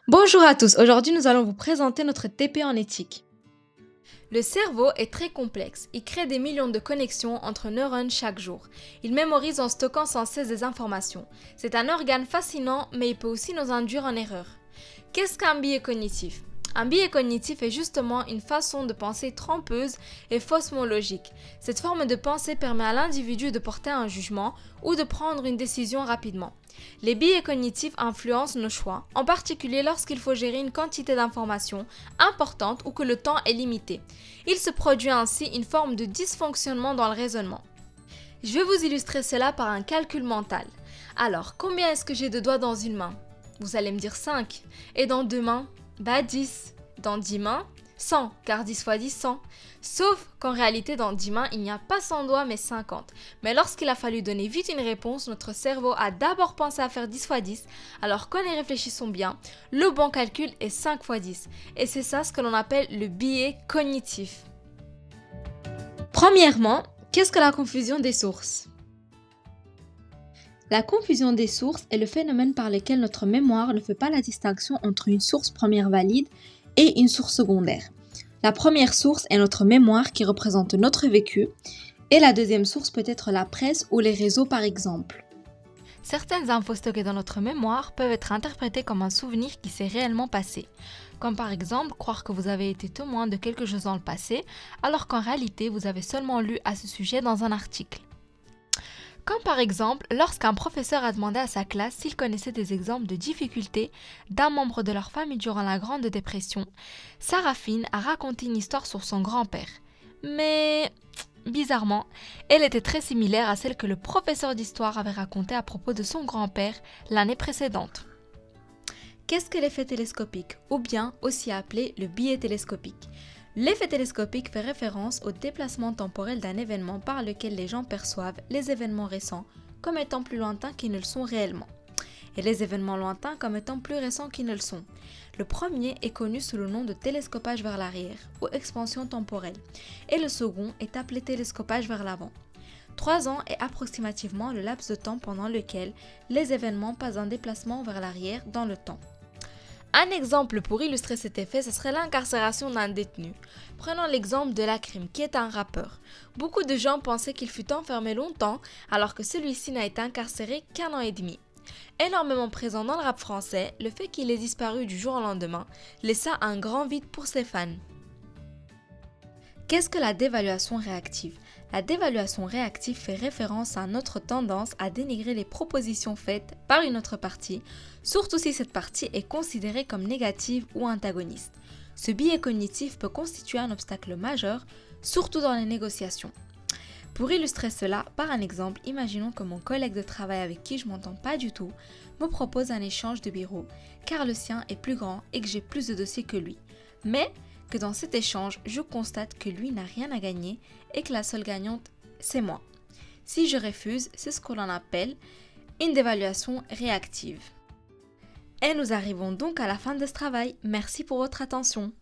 Bonjour à tous, aujourd'hui nous allons vous présenter notre TP en éthique. Le cerveau est très complexe, il crée des millions de connexions entre neurones chaque jour. Il mémorise en stockant sans cesse des informations. C'est un organe fascinant, mais il peut aussi nous induire en erreur. Qu'est-ce qu'un biais cognitif ? Un biais cognitif est justement une façon de penser trompeuse et faussement logique. Cette forme de pensée permet à l'individu de porter un jugement ou de prendre une décision rapidement. Les biais cognitifs influencent nos choix, en particulier lorsqu'il faut gérer une quantité d'informations importante ou que le temps est limité. Il se produit ainsi une forme de dysfonctionnement dans le raisonnement. Je vais vous illustrer cela par un calcul mental. Alors, combien est-ce que j'ai de doigts dans une main ? Vous allez me dire 5. Et dans deux mains ? 10. Dans 10 mains, 100, car 10 fois 10, 100. Sauf qu'en réalité, dans 10 mains, il n'y a pas 100 doigts, mais 50. Mais lorsqu'il a fallu donner vite une réponse, notre cerveau a d'abord pensé à faire 10 fois 10, alors qu'en y réfléchissant bien, le bon calcul est 5 fois 10. Et c'est ça ce que l'on appelle le biais cognitif. Premièrement, qu'est-ce que la confusion des sources ? La confusion des sources est le phénomène par lequel notre mémoire ne fait pas la distinction entre une source première valide et une source secondaire. La première source est notre mémoire qui représente notre vécu et la deuxième source peut être la presse ou les réseaux par exemple. Certaines infos stockées dans notre mémoire peuvent être interprétées comme un souvenir qui s'est réellement passé. Comme par exemple croire que vous avez été témoin de quelque chose dans le passé alors qu'en réalité vous avez seulement lu à ce sujet dans un article. Comme par exemple, lorsqu'un professeur a demandé à sa classe s'il connaissait des exemples de difficultés d'un membre de leur famille durant la Grande Dépression, Sarafine a raconté une histoire sur son grand-père. Mais, bizarrement, elle était très similaire à celle que le professeur d'histoire avait racontée à propos de son grand-père l'année précédente. Qu'est-ce que l'effet télescopique, ou bien aussi appelé le biais télescopique ? L'effet télescopique fait référence au déplacement temporel d'un événement par lequel les gens perçoivent les événements récents comme étant plus lointains qu'ils ne le sont réellement, et les événements lointains comme étant plus récents qu'ils ne le sont. Le premier est connu sous le nom de télescopage vers l'arrière ou expansion temporelle, et le second est appelé télescopage vers l'avant. 3 ans est approximativement le laps de temps pendant lequel les événements passent d'un déplacement vers l'arrière dans le temps. Un exemple pour illustrer cet effet, ce serait l'incarcération d'un détenu. Prenons l'exemple de Lacrim, qui est un rappeur. Beaucoup de gens pensaient qu'il fut enfermé longtemps, alors que celui-ci n'a été incarcéré qu'1 an et demi. Énormément présent dans le rap français, le fait qu'il ait disparu du jour au lendemain laissa un grand vide pour ses fans. Qu'est-ce que la dévaluation réactive ? La dévaluation réactive fait référence à notre tendance à dénigrer les propositions faites par une autre partie, surtout si cette partie est considérée comme négative ou antagoniste. Ce biais cognitif peut constituer un obstacle majeur, surtout dans les négociations. Pour illustrer cela, par un exemple, imaginons que mon collègue de travail avec qui je m'entends pas du tout me propose un échange de bureau, car le sien est plus grand et que j'ai plus de dossiers que lui. Mais que dans cet échange, je constate que lui n'a rien à gagner et que la seule gagnante, c'est moi. Si je refuse, c'est ce que l'on appelle une dévaluation réactive. Et nous arrivons donc à la fin de ce travail. Merci pour votre attention.